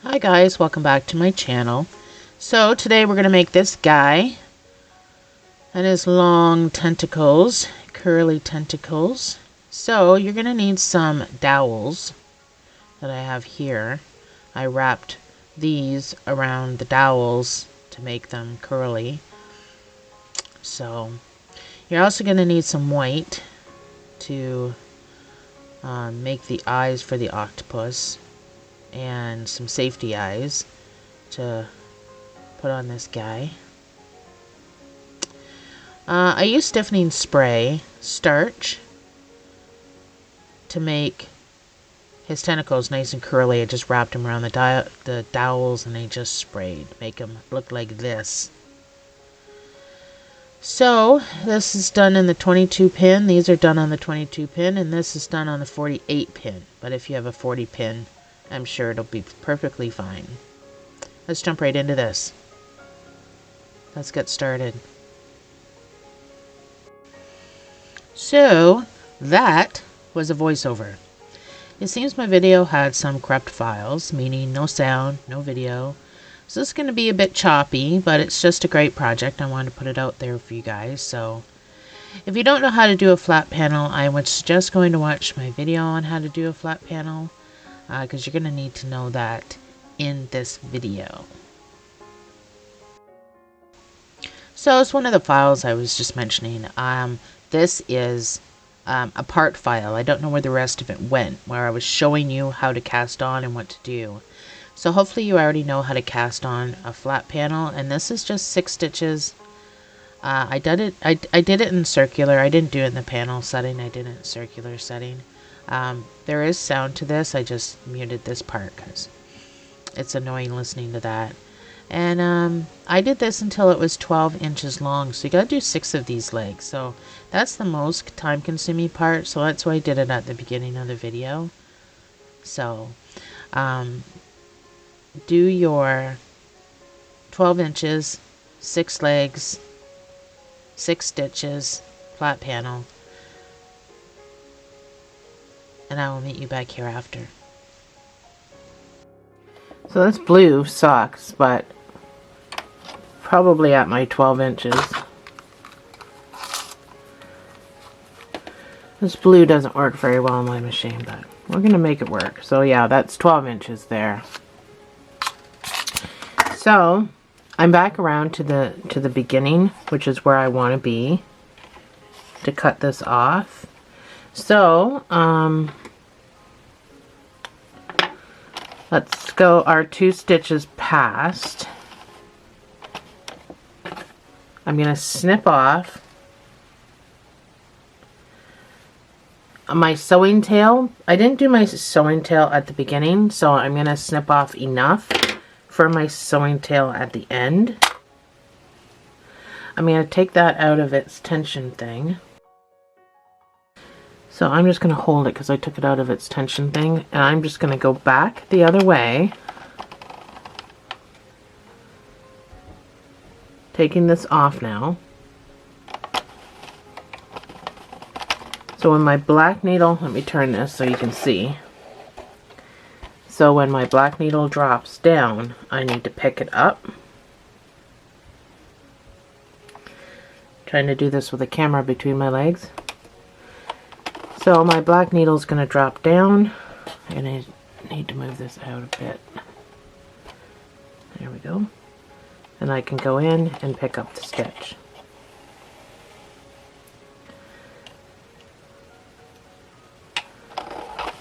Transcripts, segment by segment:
Hi guys, welcome back to my channel. So today we're going to make this guy and his long tentacles, curly tentacles. So you're going to need some dowels that I have here. I wrapped these around the dowels to make them curly. So you're also going to need some white to make the eyes for the octopus, and some safety eyes to put on this guy. I use stiffening spray, starch, to make his tentacles nice and curly. I just wrapped them around the dowels and I just sprayed, make them look like this. So this is done in the 22 pin. These are done on the 22 pin, and this is done on the 48 pin. But if you have a 40 pin, I'm sure it'll be perfectly fine. Let's jump right into this. Let's get started. So that was a voiceover. It seems my video had some corrupt files, meaning no sound, no video. So this is going to be a bit choppy, but it's just a great project. I wanted to put it out there for you guys. So if you don't know how to do a flat panel, I would suggest going to watch my video on how to do a flat panel, because you're going to need to know that in this video. So it's one of the files I was just mentioning. This is a part file. I don't know where the rest of it went, where I was showing you how to cast on and what to do. So hopefully you already know how to cast on a flat panel, and this is just 6 stitches. I did it in circular. I didn't do it in the panel setting. I did it in circular setting. There is sound to this. I just muted this part because it's annoying listening to that. And I did this until it was 12 inches long. So you got to do 6 of these legs. So that's the most time consuming part. So that's why I did it at the beginning of the video. So do your 12 inches, 6 legs, 6 stitches, flat panel, and I will meet you back here after. So this blue sucks, but probably at my 12 inches. This blue doesn't work very well on my machine, but we're going to make it work. So yeah, that's 12 inches there. So I'm back around to the beginning, which is where I want to be to cut this off. So let's go our 2 stitches past. I'm going to snip off my sewing tail. I didn't do my sewing tail at the beginning, so I'm going to snip off enough for my sewing tail at the end. I'm going to take that out of its tension thing. So I'm just going to hold it because I took it out of its tension thing, and I'm just going to go back the other way, taking this off now. So when my black needle, let me turn this so you can see. So when my black needle drops down, I need to pick it up. Trying to do this with a camera between my legs. So my black needle is going to drop down, and I need to move this out a bit. There we go. And I can go in and pick up the stitch.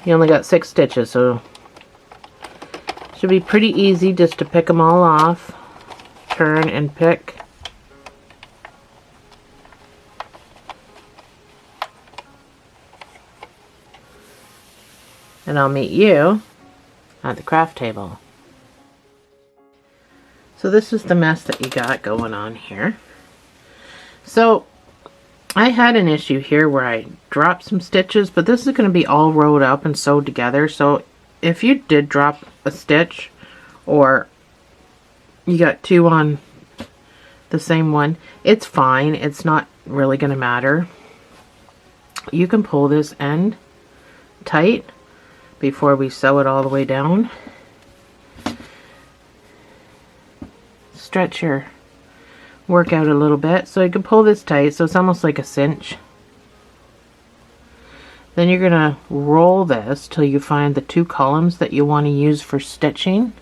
You only got 6 stitches, so should be pretty easy just to pick them all off, turn and pick. And I'll meet you at the craft table. So this is the mess that you got going on here. So I had an issue here where I dropped some stitches, but this is going to be all rolled up and sewed together. So if you did drop a stitch, or you got 2 on the same one, it's fine. It's not really going to matter. You can pull this end tight before we sew it all the way down. stretch your work out a little bit. So you can pull this tight, so it's almost like a cinch. Then you're going to roll this till you find the 2 columns that you want to use for stitching.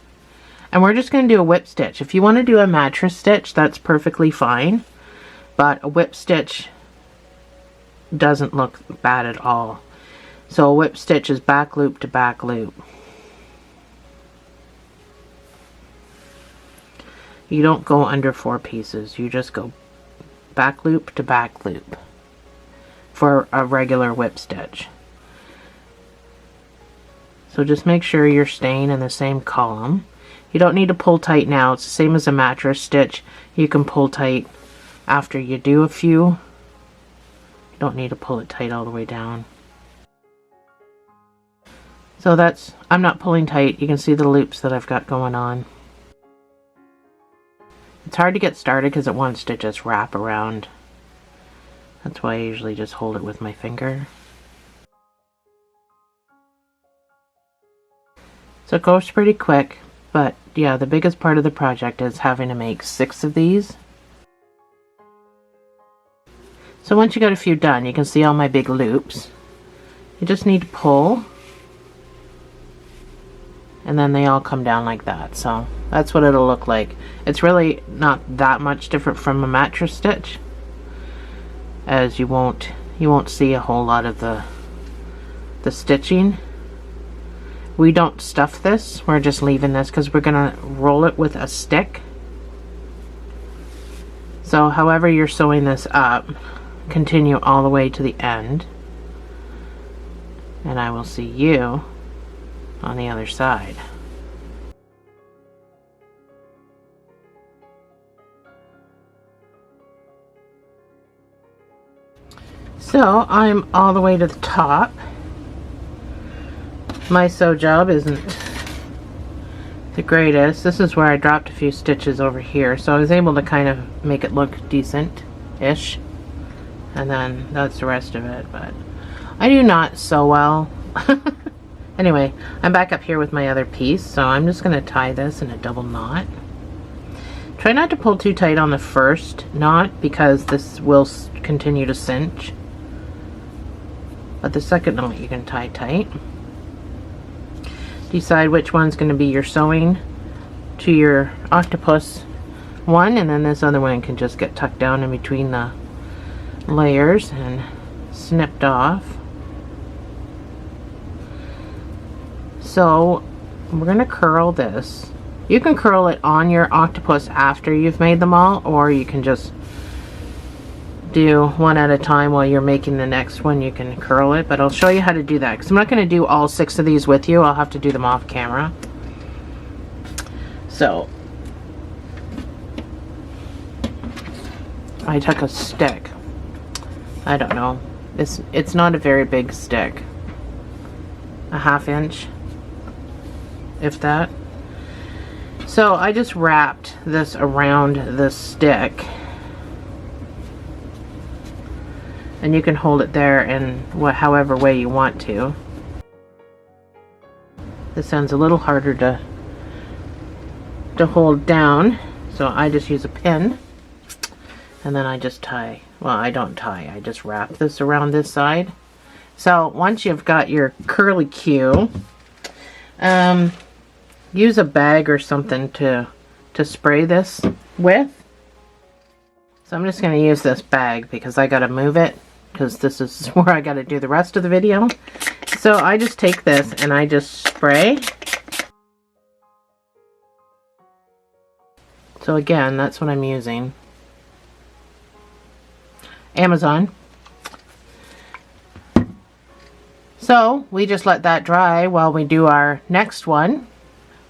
And we're just going to do a whip stitch. If you want to do a mattress stitch, that's perfectly fine. But a whip stitch doesn't look bad at all. So a whip stitch is back loop to back loop. You don't go under 4 pieces. You just go back loop to back loop for a regular whip stitch. So just make sure you're staying in the same column. You don't need to pull tight now. It's the same as a mattress stitch. You can pull tight after you do a few. You don't need to pull it tight all the way down. So that's, I'm not pulling tight. You can see the loops that I've got going on. It's hard to get started because it wants to just wrap around. That's why I usually just hold it with my finger. So it goes pretty quick, but yeah, the biggest part of the project is having to make 6 of these. So once you got a few done, you can see all my big loops. You just need to pull, and then they all come down like that. So that's what it'll look like. It's really not that much different from a mattress stitch, as you won't see a whole lot of the stitching. We don't stuff this, we're just leaving this because we're gonna roll it with a stick. So however you're sewing this up, continue all the way to the end, and I will see you on the other side. So I'm all the way to the top. My sew job isn't the greatest. This is where I dropped a few stitches over here, so I was able to kind of make it look decent-ish, and then that's the rest of it. But I do not sew well. Anyway, I'm back up here with my other piece, so I'm just going to tie this in a double knot. Try not to pull too tight on the first knot because this will continue to cinch, but the second knot you can tie tight. Decide which one's going to be your sewing to your octopus one, and then this other one can just get tucked down in between the layers and snipped off. So we're going to curl this. You can curl it on your octopus after you've made them all, or you can just do one at a time while you're making the next one. You can curl it, but I'll show you how to do that because I'm not going to do all 6 of these with you. I'll have to do them off camera. So I took a stick. I don't know. It's not a very big stick. A 1/2 inch, if that. So I just wrapped this around the stick. And you can hold it there in however way you want to. This sounds a little harder to hold down, so I just use a pin, and then I just tie. Well, I don't tie. I just wrap this around this side. So once you've got your curly Q, use a bag or something to spray this with. So I'm just going to use this bag because I got to move it, because this is where I got to do the rest of the video. So I just take this and I just spray. So again, that's what I'm using. Amazon. So we just let that dry while we do our next one.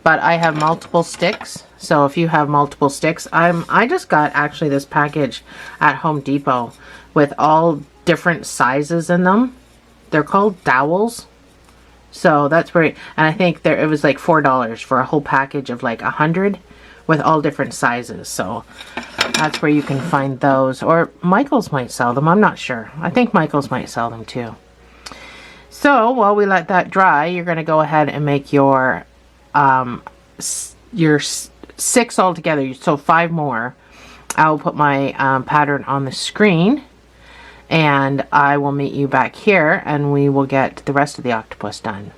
But I have multiple sticks, so if you have multiple sticks, I just got actually this package at Home Depot with all different sizes in them. They're called dowels. So that's where, and I think it was like $4 for a whole package of like 100 with all different sizes. So that's where you can find those, or Michael's might sell them. I'm not sure. I think Michael's might sell them too. So while we let that dry, you're going to go ahead and make your 6 altogether, so 5 more. I will put my pattern on the screen, and I will meet you back here, and we will get the rest of the octopus done.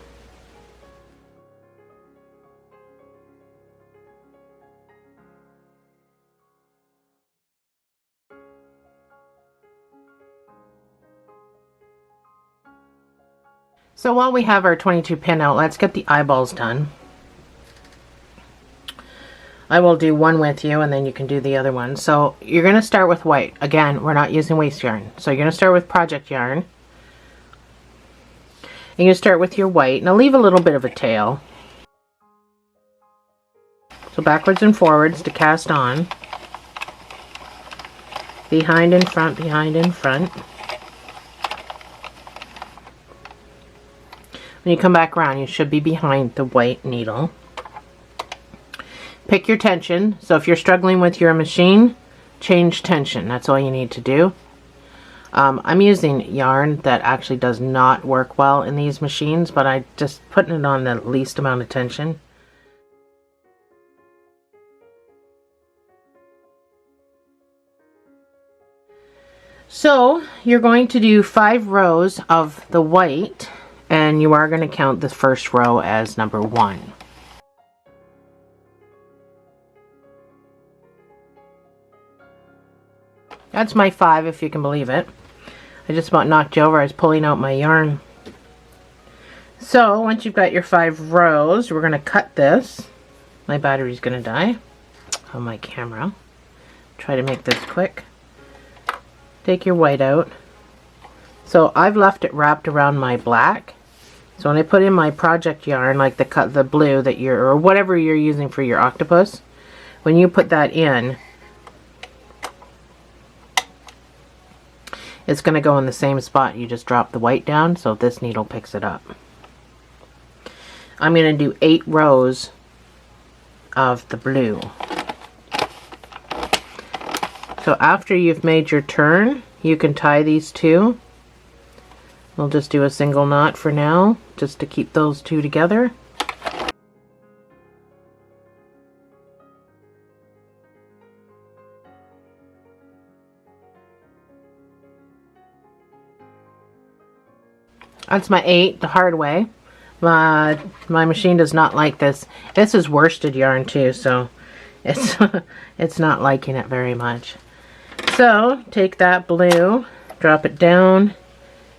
So while we have our 22 pin out, let's get the eyeballs done. I will do one with you, and then you can do the other one. So you're going to start with white. Again, we're not using waste yarn. So you're going to start with project yarn. And you start with your white. Now leave a little bit of a tail. So backwards and forwards to cast on. Behind and front, behind and front. When you come back around, you should be behind the white needle. Pick your tension. So if you're struggling with your machine, change tension. That's all you need to do. I'm using yarn that actually does not work well in these machines, but I just putting it on the least amount of tension. So you're going to do 5 rows of the white, and you are going to count the first row as number 1. That's my 5, if you can believe it. I just about knocked you over. I was pulling out my yarn. So once you've got your 5 rows, we're going to cut this. My battery's going to die on my camera. Try to make this quick. Take your white out. So I've left it wrapped around my black. So when I put in my project yarn, like the blue that you're, or whatever you're using for your octopus, when you put that in, it's going to go in the same spot. You just drop the white down, so this needle picks it up. I'm going to do 8 rows of the blue. So after you've made your turn, you can tie these 2. We'll just do a single knot for now, just to keep those 2 together. That's my 8, the hard way. My machine does not like this. This is worsted yarn too, so it's it's not liking it very much. So take that blue, drop it down,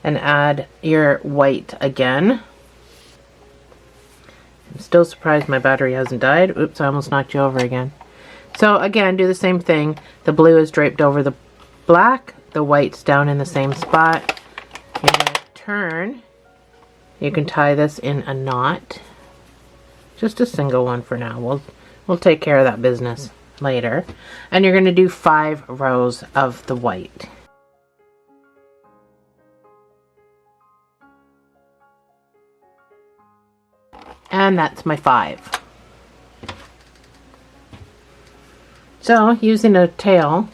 and add your white again. I'm still surprised my battery hasn't died. Oops, I almost knocked you over again. So again, do the same thing. The blue is draped over the black, the white's down in the same spot. You're going to turn. You can tie this in a knot. Just a single one for now. We'll take care of that business later. And you're going to do 5 rows of the white. And that's my 5. So using a tail,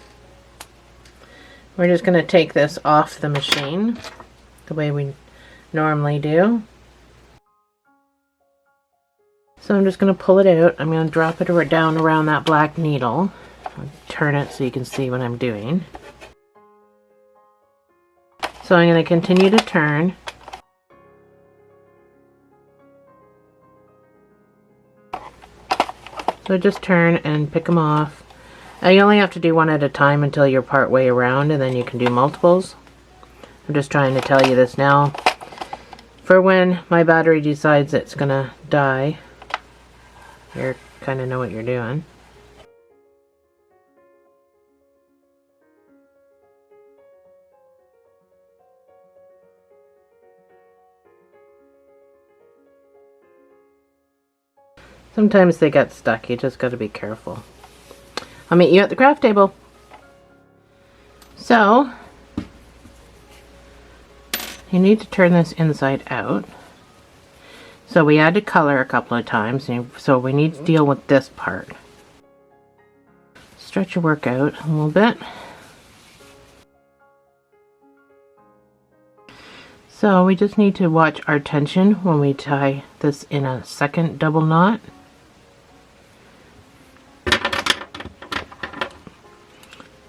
we're just going to take this off the machine the way we normally do. So I'm just going to pull it out. I'm going to drop it down around that black needle. I'll turn it so you can see what I'm doing. So I'm going to continue to turn. So just turn and pick them off. Now you only have to do one at a time until you're part way around, and then you can do multiples. I'm just trying to tell you this now for when my battery decides it's gonna die. You kind of know what you're doing. Sometimes they get stuck. You just got to be careful. I'll meet you at the craft table. So you need to turn this inside out. So we had to color a couple of times, so we need to deal with this part. Stretch your work out a little bit. So we just need to watch our tension when we tie this in a second double knot.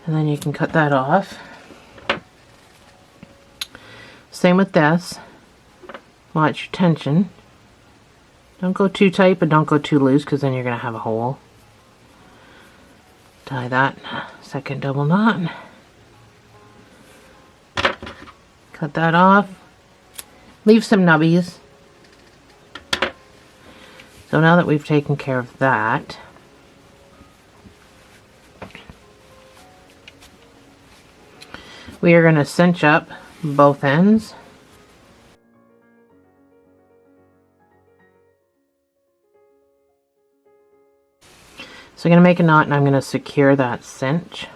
And then you can cut that off. Same with this. Watch your tension. Don't go too tight, but don't go too loose, because then you're going to have a hole. Tie that second double knot. Cut that off. Leave some nubbies. So now that we've taken care of that, we are going to cinch up both ends. So I'm going to make a knot and I'm going to secure that cinch.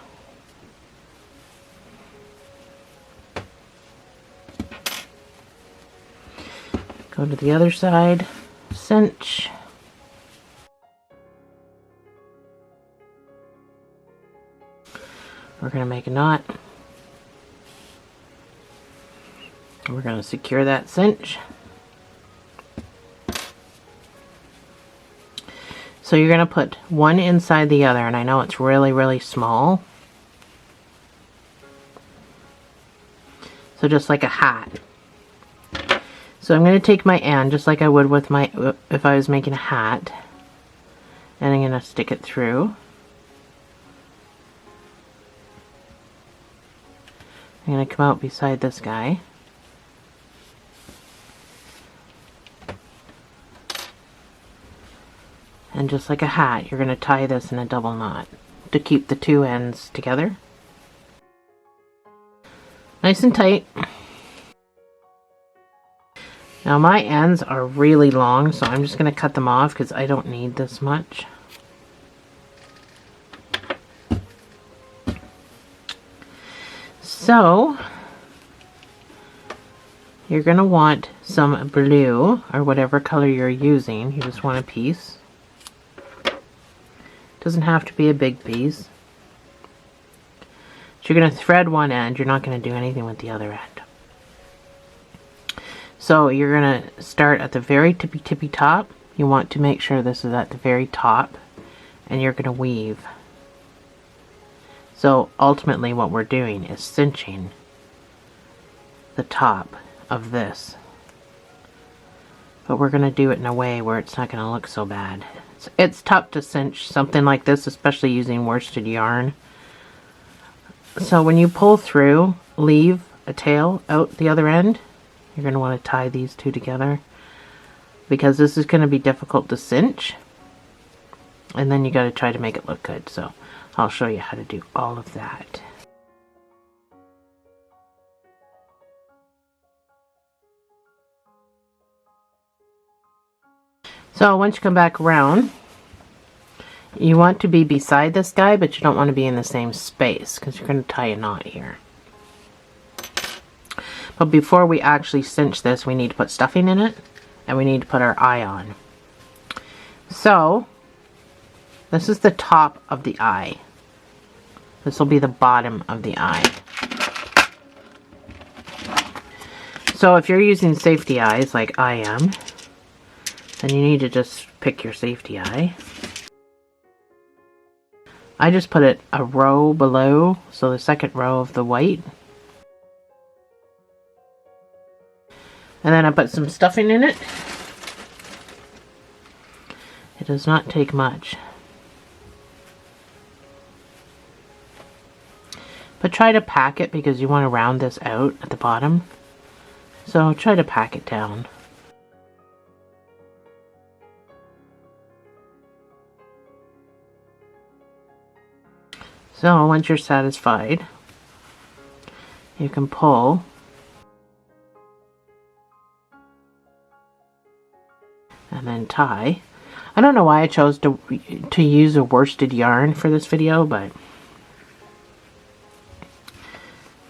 Go to the other side, cinch. We're going to make a knot. We're going to secure that cinch. So you're going to put one inside the other, and I know it's really, really small. So just like a hat. So I'm going to take my end, just like I would with my, if I was making a hat, and I'm going to stick it through. I'm going to come out beside this guy. And just like a hat, you're going to tie this in a double knot to keep the two ends together. Nice and tight. Now my ends are really long, so I'm just going to cut them off because I don't need this much. So, you're going to want some blue, or whatever color you're using. You just want a piece. Doesn't have to be a big piece. So you're going to thread one end. You're not going to do anything with the other end. So you're going to start at the very tippy top. You want to make sure this is at the very top. And you're going to weave. So ultimately what we're doing is cinching the top of this. But we're going to do it in a way where it's not going to look so bad. It's tough to cinch something like this, especially using worsted yarn. So when you pull through, leave a tail out the other end. You're going to want to tie these two together, because this is going to be difficult to cinch. And then you got to try to make it look good. So I'll show you how to do all of that. So once you come back around, you want to be beside this guy, but you don't want to be in the same space, because you're going to tie a knot here. But before we actually cinch this, we need to put stuffing in it, and we need to put our eye on. So this is the top of the eye. This will be the bottom of the eye. So if you're using safety eyes like I am, then you need to just pick your safety eye. I just put it a row below, so the second row of the white. And then I put some stuffing in it. It does not take much. But try to pack it, because you want to round this out at the bottom. So try to pack it down. So once you're satisfied, you can pull and then tie. I don't know why I chose to use a worsted yarn for this video, but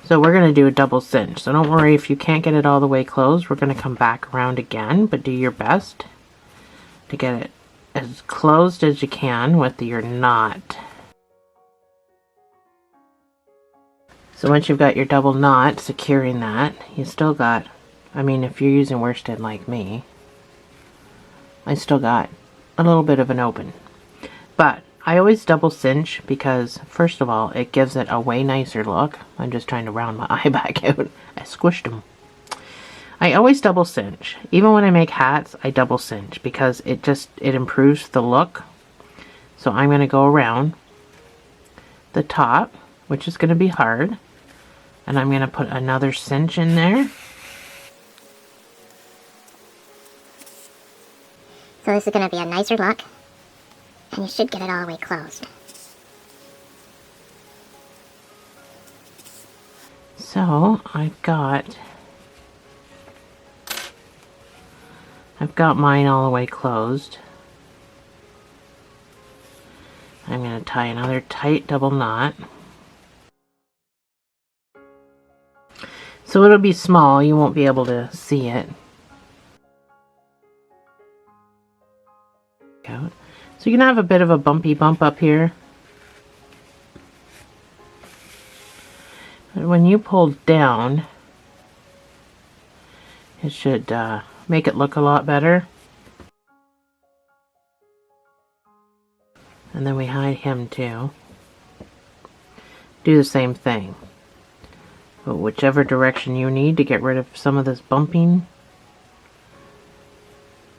so we're going to do a double cinch. So don't worry if you can't get it all the way closed. We're going to come back around again, but do your best to get it as closed as you can with your knot. So once you've got your double knot securing that, you still got, I mean, if you're using worsted like me, I still got a little bit of an open. But I always double cinch because, first of all, it gives it a way nicer look. I'm just trying to round my eye back out. I squished them. I always double cinch. Even when I make hats, I double cinch because it improves the look. So I'm going to go around the top, which is going to be hard. And I'm going to put another cinch in there. So this is going to be a nicer look. And you should get it all the way closed. So I've got mine all the way closed. I'm going to tie another tight double knot. So it'll be small, you won't be able to see it. So you're going to have a bit of a bumpy bump up here. But when you pull down, it should make it look a lot better. And then we hide him too. Do the same thing. But whichever direction you need to get rid of some of this bumping,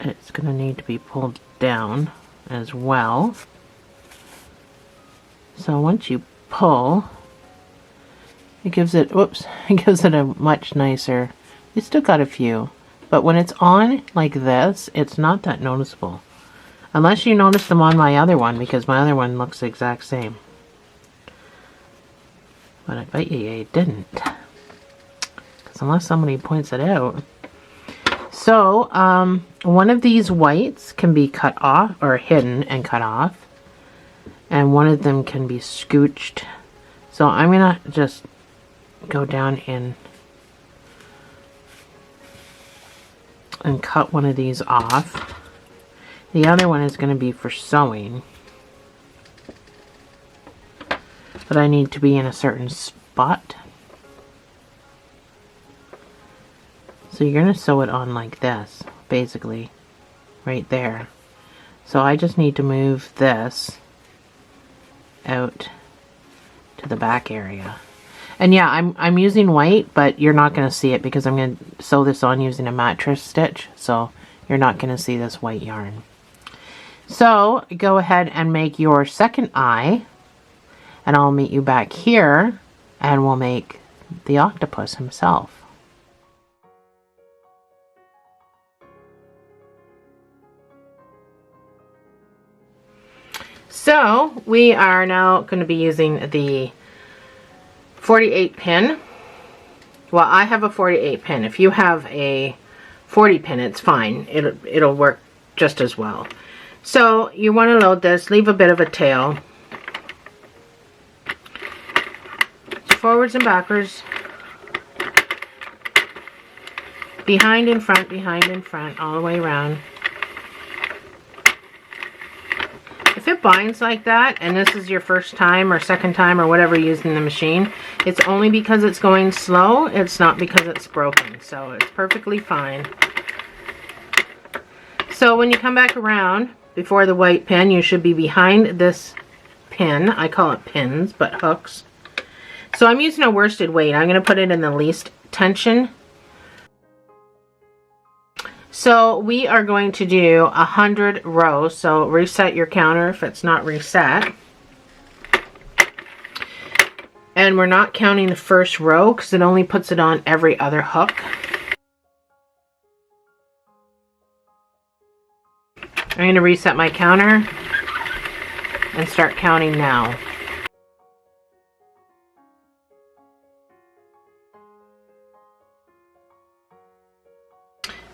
it's going to need to be pulled down as well. So once you pull, it gives it, it gives it a much nicer, you still got a few, but when it's on like this, it's not that noticeable. Unless you notice them on my other one, because my other one looks the exact same. But I bet you didn't. Because unless somebody points it out. So, one of these whites can be cut off, or hidden and cut off. And one of them can be scooched. So I'm going to just go down in and cut one of these off. The other one is going to be for sewing. But I need to be in a certain spot. So you're going to sew it on like this, basically, right there. So I just need to move this out to the back area. And yeah, I'm using white, but you're not going to see it because I'm going to sew this on using a mattress stitch. So you're not going to see this white yarn. So go ahead and make your second eye, and I'll meet you back here and we'll make the octopus himself. So we are now going to be using the 48 pin. Well, I have a 48 pin. If you have a 40 pin, it's fine. It'll work just as well. So you want to load this, leave a bit of a tail. Forwards and backwards. Behind and front, all the way around. If it binds like that, and this is your first time or second time or whatever using the machine, it's only because it's going slow. It's not because it's broken. So it's perfectly fine. So when you come back around, before the white pin, you should be behind this pin. I call it pins, but hooks. So I'm using a worsted weight. I'm going to put it in the least tension. So we are going to do 100 rows. So reset your counter if it's not reset. And we're not counting the first row because it only puts it on every other hook. I'm going to reset my counter and start counting now.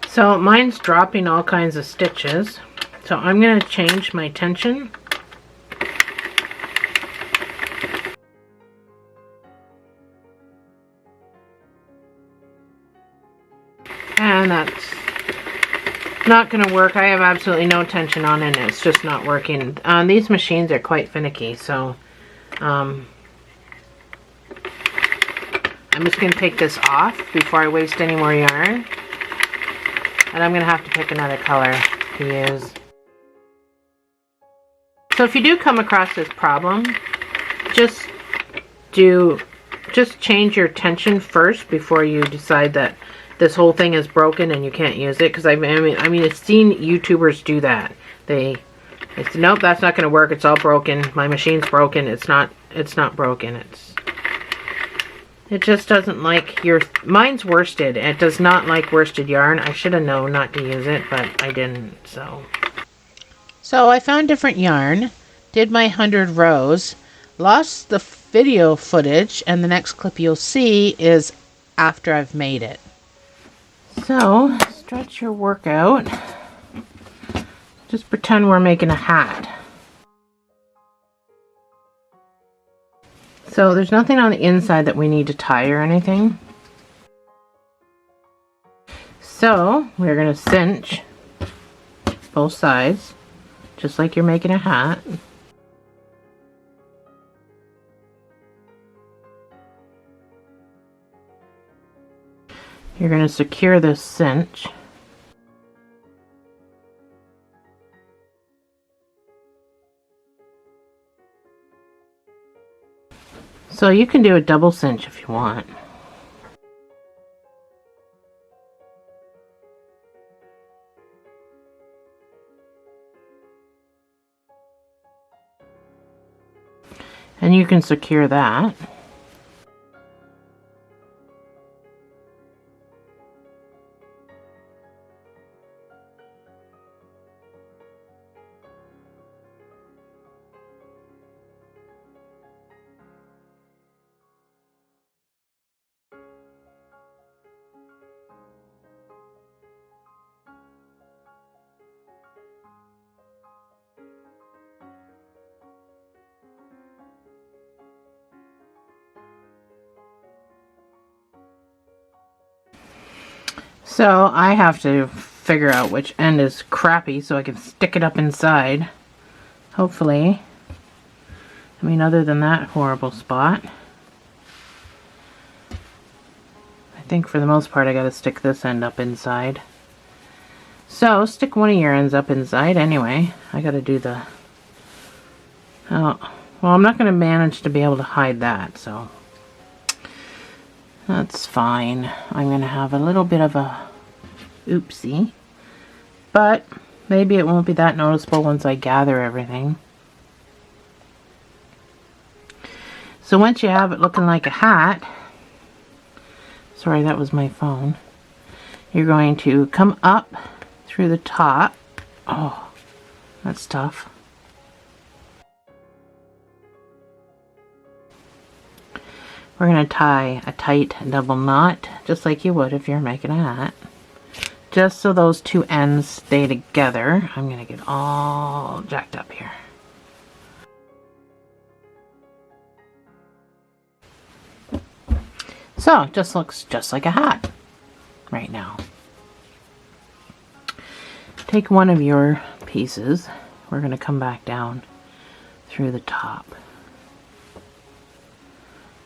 So mine's dropping all kinds of stitches. So I'm going to change my tension. And that's not going to work. I have absolutely no tension on it. It's just not working. These machines are quite finicky. So I'm just going to take this off before I waste any more yarn. And I'm going to have to pick another color to use. So if you do come across this problem, just change your tension first before you decide that this whole thing is broken and you can't use it. Because I mean, I've seen YouTubers do that. They say, nope, that's not going to work. It's all broken. My machine's broken. It's not broken. It just doesn't like your... Mine's worsted. It does not like worsted yarn. I should have known not to use it, but I didn't, so... So I found different yarn, did my 100 rows, lost the video footage, and the next clip you'll see is after I've made it. So, stretch your work out. Just pretend we're making a hat. So there's nothing on the inside that we need to tie or anything. So we're going to cinch both sides, just like you're making a hat. You're going to secure this cinch. So you can do a double cinch if you want. And you can secure that. So I have to figure out which end is crappy so I can stick it up inside. Hopefully. I mean, other than that horrible spot. I think for the most part I gotta stick this end up inside. So stick one of your ends up inside anyway. I gotta do the... Oh, well, I'm not gonna manage to be able to hide that, so... That's fine. I'm going to have a little bit of a oopsie. But maybe it won't be that noticeable once I gather everything. So once you have it looking like a hat, sorry, that was my phone, you're going to come up through the top. Oh, that's tough. We're going to tie a tight double knot, just like you would if you're making a hat. Just so those two ends stay together. I'm going to get all jacked up here. So, it just looks just like a hat right now. Take one of your pieces. We're going to come back down through the top.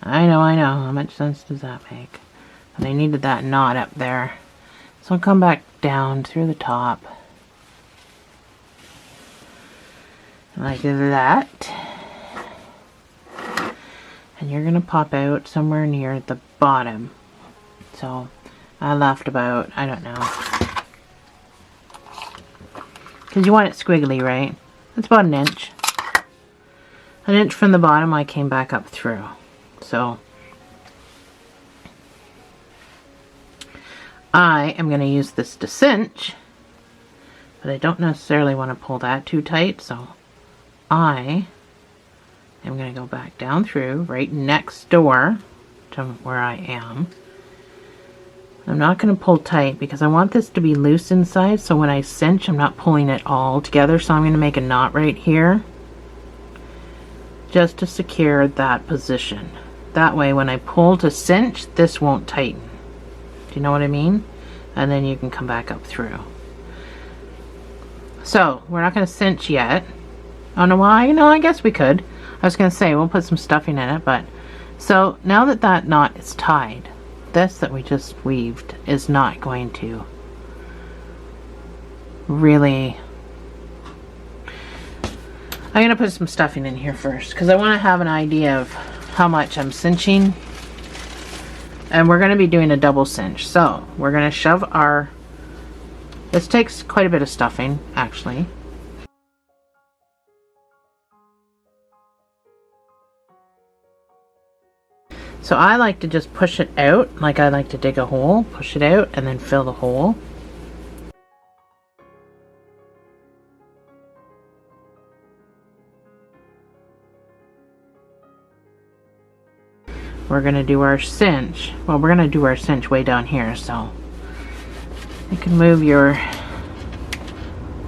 I know, how much sense does that make? But I needed that knot up there. So I'll come back down through the top. Like that. And you're going to pop out somewhere near the bottom. So I left about, I don't know. Because you want it squiggly, right? That's about an inch. An inch from the bottom I came back up through. So I am going to use this to cinch, but I don't necessarily want to pull that too tight, so I am going to go back down through right next door to where I am. I'm not going to pull tight because I want this to be loose inside, so when I cinch I'm not pulling it all together, so I'm going to make a knot right here just to secure that position. That way when I pull to cinch, this won't tighten. Do you know what I mean? And then you can come back up through. So, we're not going to cinch yet. Oh no, well, I guess we could. I was going to say, we'll put some stuffing in it, but... So, now that that knot is tied, this that we just weaved is not going to really... I'm going to put some stuffing in here first because I want to have an idea of how much I'm cinching. And we're going to be doing a double cinch. So we're going to shove our, this takes quite a bit of stuffing actually. So I like to just push it out, like I like to dig a hole, push it out, and then fill the hole. We're going to do our cinch. Well, we're going to do our cinch way down here, so you can move your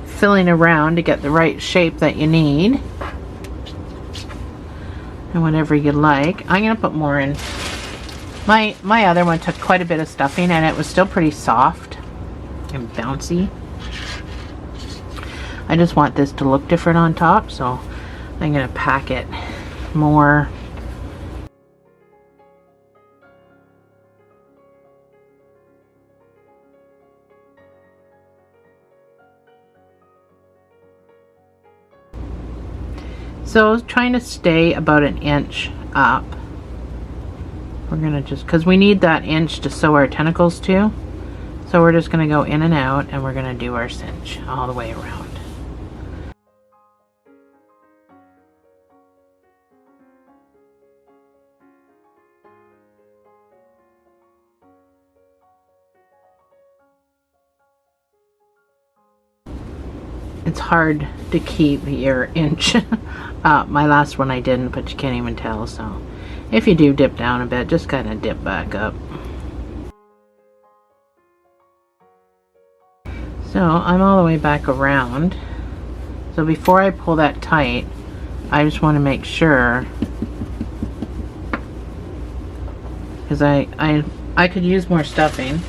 filling around to get the right shape that you need. And whatever you like. I'm going to put more in. My other one took quite a bit of stuffing and it was still pretty soft and bouncy. I just want this to look different on top, so I'm going to pack it more. So trying to stay about an inch up. We're gonna just, because we need that inch to sew our tentacles to. So we're just gonna go in and out and we're gonna do our cinch all the way around. It's hard to keep your inch. My last one I didn't, but you can't even tell, so if you do dip down a bit, just kind of dip back up. So I'm all the way back around. So before I pull that tight, I just want to make sure, because I could use more stuffing.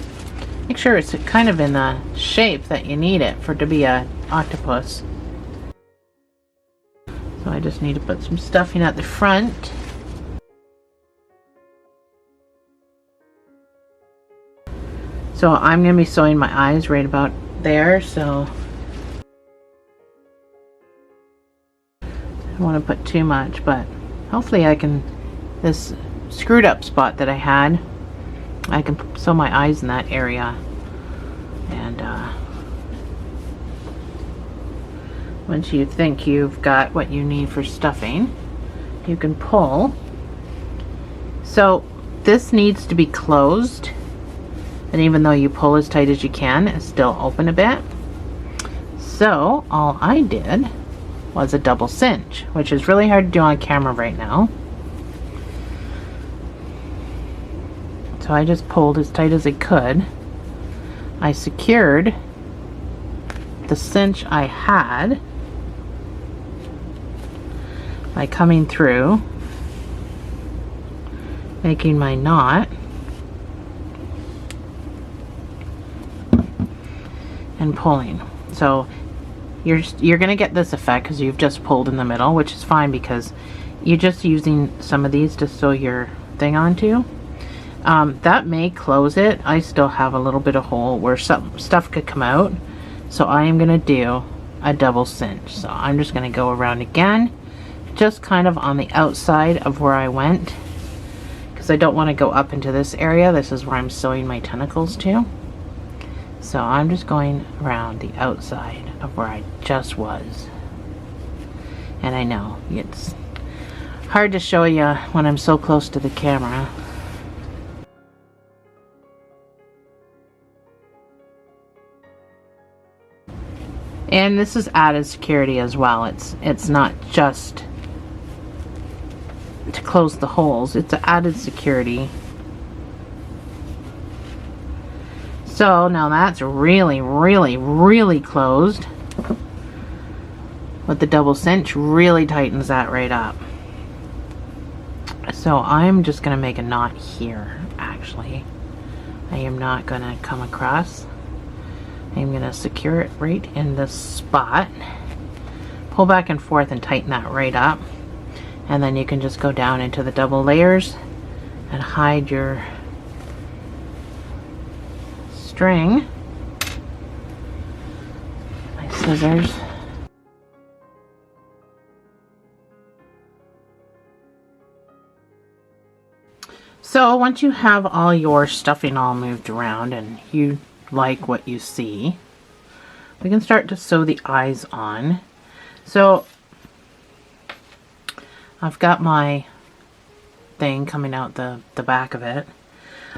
Make sure it's kind of in the shape that you need it for it to be a octopus. So I just need to put some stuffing at the front. So I'm going to be sewing my eyes right about there, so I don't want to put too much, but hopefully I can, this screwed up spot that I had, I can sew my eyes in that area. And once you think you've got what you need for stuffing, you can pull. So this needs to be closed, and even though you pull as tight as you can, it's still open a bit. So all I did was a double cinch, which is really hard to do on camera right now. So I just pulled as tight as I could. I secured the cinch I had by coming through, making my knot, and pulling. So you're gonna get this effect because you've just pulled in the middle, which is fine because you're just using some of these to sew your thing onto. That may close it. I still have a little bit of hole where some stuff could come out, so I am gonna do a double cinch. So I'm just gonna go around again, just kind of on the outside of where I went, because I don't want to go up into this area. This is where I'm sewing my tentacles to. So I'm just going around the outside of where I just was. And I know it's hard to show you when I'm so close to the camera. And this is added security as well. It's not just to close the holes, it's added security. So now that's really, really, really closed. But the double cinch really tightens that right up. So I'm just gonna make a knot here, actually. I am not gonna come across. I'm gonna secure it right in this spot. Pull back and forth and tighten that right up. And then you can just go down into the double layers and hide your string. My scissors. So once you have all your stuffing all moved around and you like what you see, we can start to sew the eyes on. So I've got my thing coming out the back of it.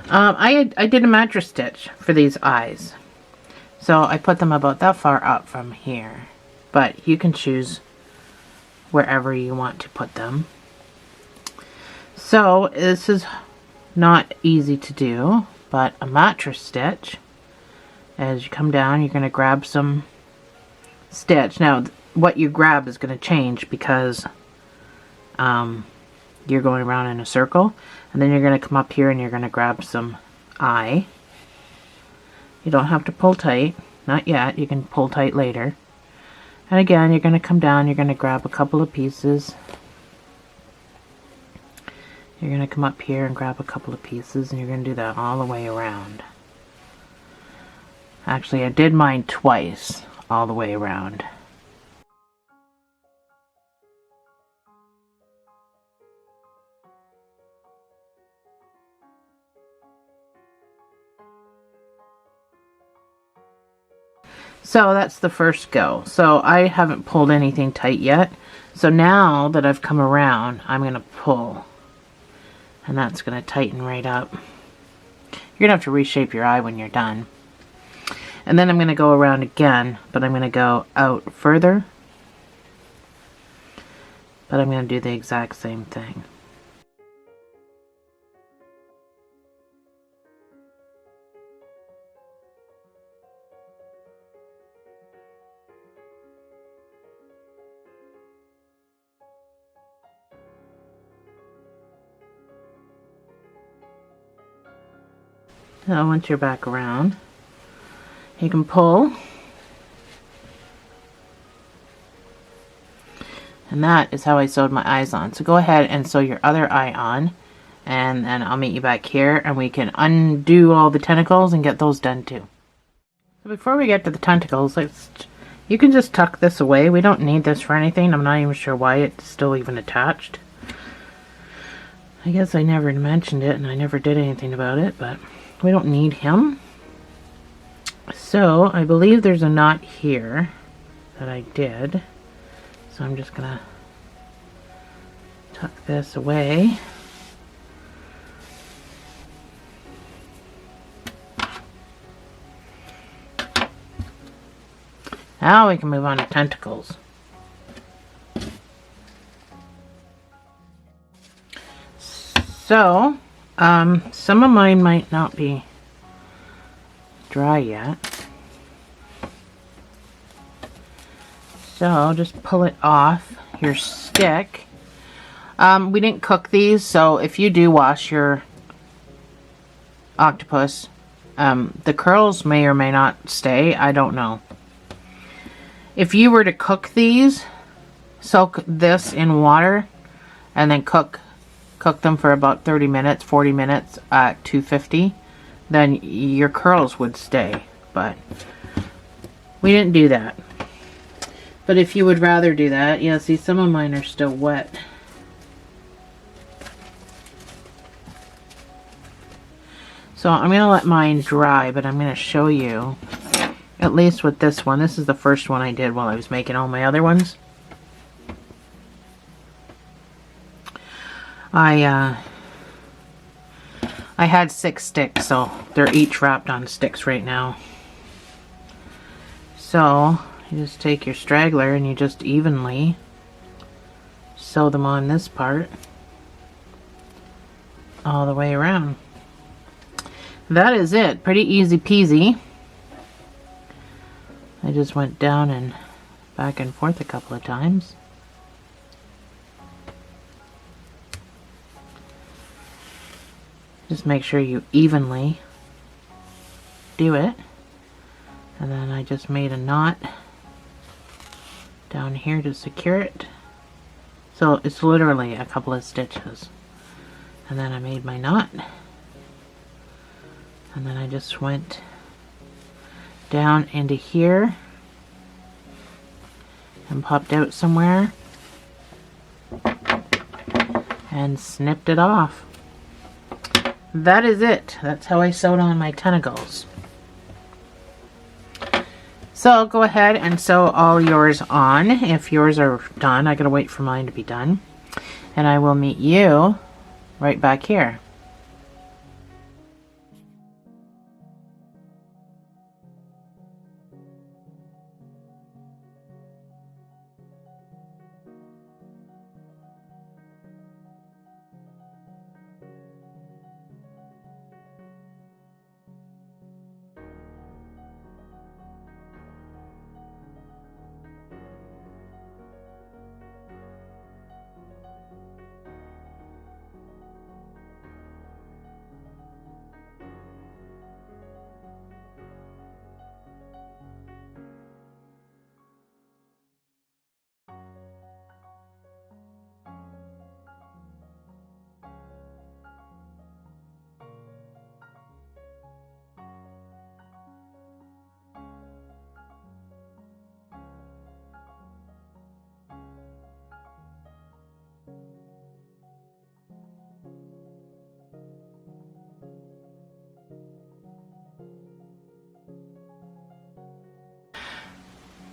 I did a mattress stitch for these eyes. So I put them about that far up from here. But you can choose wherever you want to put them. So this is not easy to do, but a mattress stitch. As you come down, you're going to grab some stitch. Now, what you grab is going to change because you're going around in a circle. And then you're going to come up here and you're going to grab some eye. You don't have to pull tight. Not yet. You can pull tight later. And again, you're going to come down. You're going to grab a couple of pieces. You're going to come up here and grab a couple of pieces, and you're going to do that all the way around. Actually, I did mine twice, all the way around. So that's the first go. So I haven't pulled anything tight yet. So now that I've come around, I'm going to pull. And that's going to tighten right up. You're going to have to reshape your eye when you're done. And then I'm going to go around again, but I'm going to go out further. But I'm going to do the exact same thing. Now once you're back around, you can pull. And that is how I sewed my eyes on. So go ahead and sew your other eye on. And then I'll meet you back here and we can undo all the tentacles and get those done too. So before we get to the tentacles, you can just tuck this away. We don't need this for anything. I'm not even sure why it's still even attached. I guess I never mentioned it and I never did anything about it, but we don't need him. So I believe there's a knot here that I did. So I'm just gonna tuck this away. Now we can move on to tentacles. So some of mine might not be dry yet. So just pull it off your stick. We didn't cook these, so if you do wash your octopus, the curls may or may not stay. I don't know. If you were to cook these, soak this in water and then cook them for about 30 minutes, 40 minutes at 250, then your curls would stay. But we didn't do that. But if you would rather do that, yeah, see, some of mine are still wet. So I'm going to let mine dry, but I'm going to show you, at least with this one. This is the first one I did while I was making all my other ones. I had 6 sticks, so they're each wrapped on sticks right now. So you just take your straggler and you just evenly sew them on this part all the way around. That is it. Pretty easy peasy. I just went down and back and forth a couple of times. Just make sure you evenly do it. And then I just made a knot down here to secure it. So it's literally a couple of stitches. And then I made my knot. And then I just went down into here and popped out somewhere and snipped it off. that is it. That's how I sewed on my tentacles. So go ahead and sew all yours on. If yours are done, I gotta wait for mine to be done. And I will meet you right back here.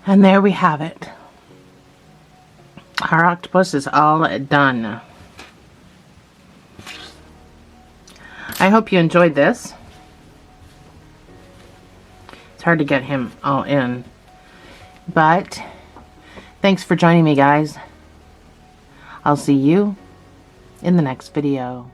And there we have it. Our octopus is all done. I hope you enjoyed this. It's hard to get him all in. But thanks for joining me, guys. I'll see you in the next video.